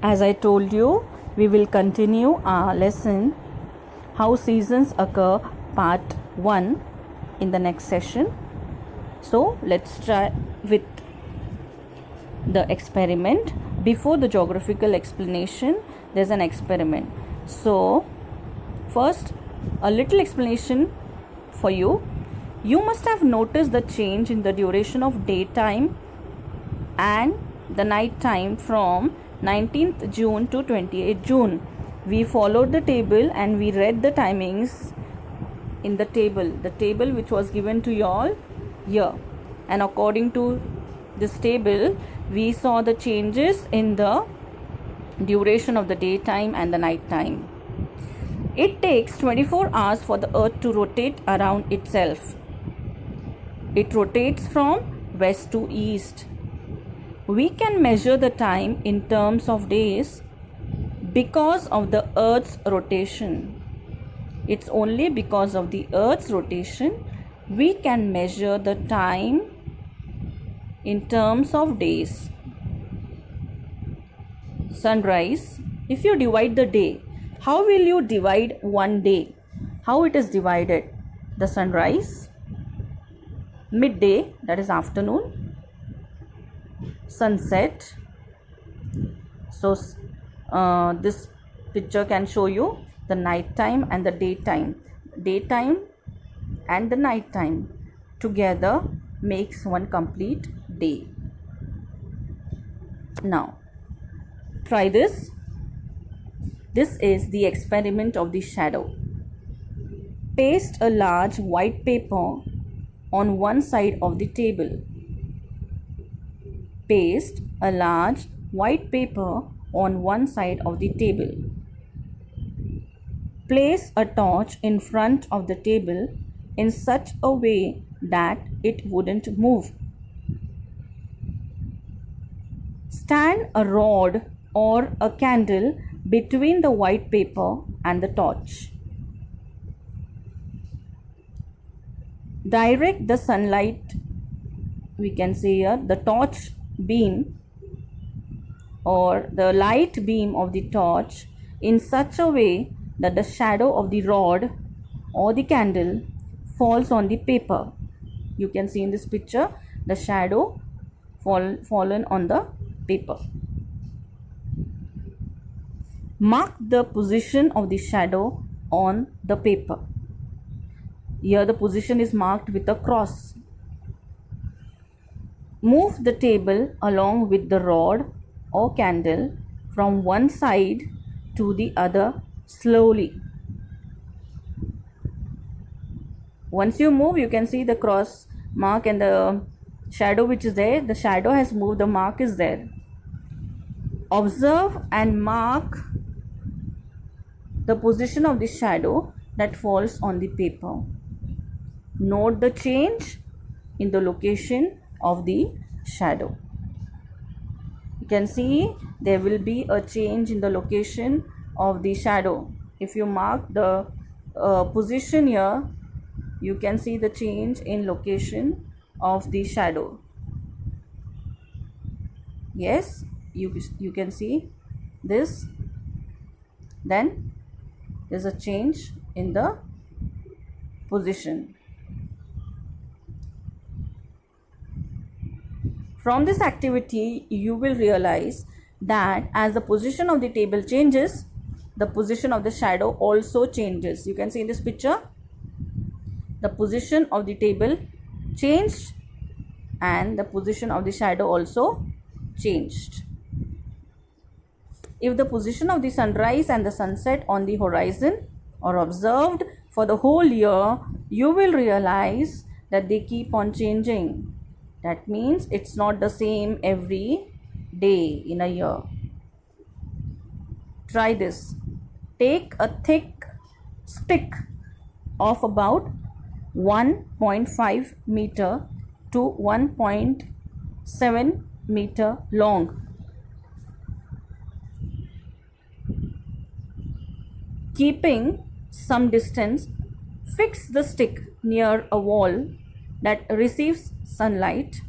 As I told you, we will continue our lesson How Seasons Occur Part 1 in the next session. So let's try with the experiment. Before the geographical explanation, there's an experiment. So first, a little explanation for you. You must have noticed the change in the duration of daytime and the night time from 19th June to 28th June. We followed the table and we read the timings in the table which was given to you all here. And according to this table, we saw the changes in the duration of the daytime and the night time. It takes 24 hours for the earth to rotate around itself. It rotates from west to east. We can measure the time in terms of days because of the earth's rotation. It's only because of the earth's rotation we can measure the time in terms of days. Sunrise. If you divide the day, how will you divide one day? How it is divided? The sunrise, midday, that is afternoon, sunset. So this picture can show you the night time and the daytime. Daytime and the night time together makes one complete day. Now try this. This is the experiment of the shadow. Paste a large white paper on one side of the table. Paste a large white paper on one side of the table. Place a torch in front of the table in such a way that it wouldn't move. Stand a rod or a candle between the white paper and the torch. Direct the sunlight, we can say here, the torch beam or the light beam of the torch in such a way that the shadow of the rod or the candle falls on the paper. You can see in this picture the shadow fallen on the paper. Mark the position of the shadow on the paper. Here the position is marked with a cross. Move the table along with the rod or candle from one side to the other slowly. Once you move, you can see the cross mark and the shadow which is there. The shadow has moved, the mark is there. Observe and mark the position of the shadow that falls on the paper. Note the change in the location of the shadow. You can see there will be a change in the location of the shadow. If you mark the position here, you can see the change in location of the shadow. Yes, you can see this. Then there's a change in the position. From this activity, you will realize that as the position of the table changes, the position of the shadow also changes. You can see in this picture, the position of the table changed and the position of the shadow also changed. If the position of the sunrise and the sunset on the horizon are observed for the whole year, you will realize that they keep on changing. That means it's not the same every day in a year. Try this. Take a thick stick of about 1.5 meter to 1.7 meter long. Keeping some distance, fix the stick near a wall that receives sunlight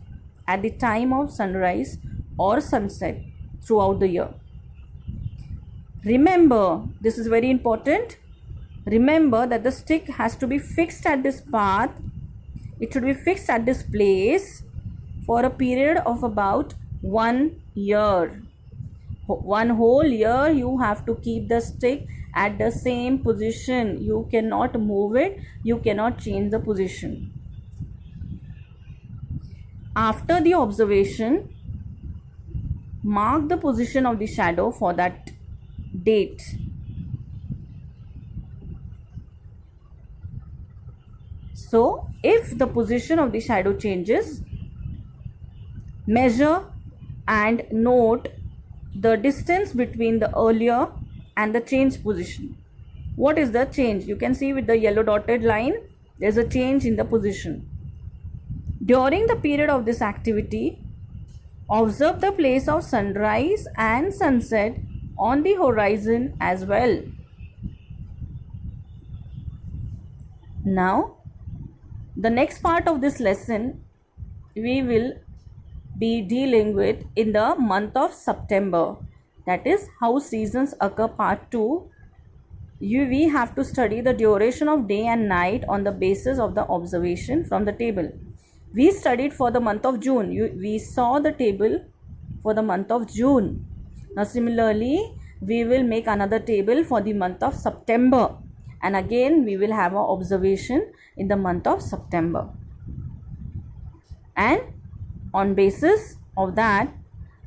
at the time of sunrise or sunset throughout the year. Remember, this is very important. Remember that the stick has to be fixed at this path. It should be fixed at this place for a period of about 1 year. 1 whole year you have to keep the stick at the same position. You cannot move it. You cannot change the position. After the observation, mark the position of the shadow for that date. So, if the position of the shadow changes, measure and note the distance between the earlier and the changed position. What is the change? You can see with the yellow dotted line, there is a change in the position. During the period of this activity, observe the place of sunrise and sunset on the horizon as well. Now, the next part of this lesson we will be dealing with in the month of September. That is how seasons occur, part 2. We have to study the duration of day and night on the basis of the observation from the table. We studied for the month of June. We saw the table for the month of June. Now similarly, we will make another table for the month of September. And again, we will have an observation in the month of September. And on basis of that,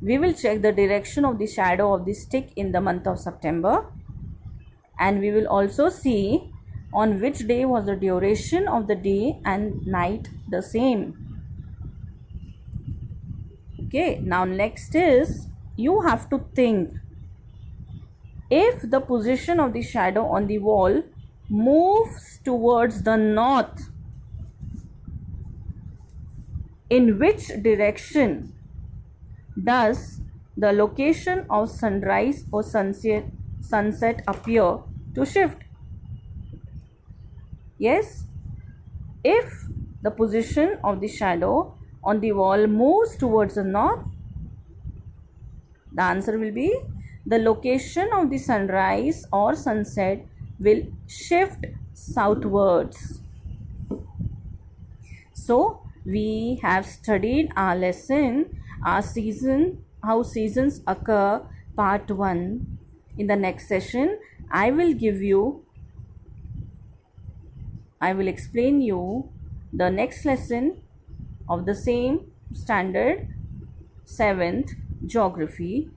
we will check the direction of the shadow of the stick in the month of September. And we will also see on which day was the duration of the day and night the same. Okay, now next is, you have to think, if the position of the shadow on the wall moves towards the north, in which direction does the location of sunrise or sunset appear to shift? Yes, if the position of the shadow on the wall moves towards the north, the answer will be the location of the sunrise or sunset will shift southwards. So, we have studied our lesson, how seasons occur, part 1. In the next session, I will explain you the next lesson of the same standard 7th geography.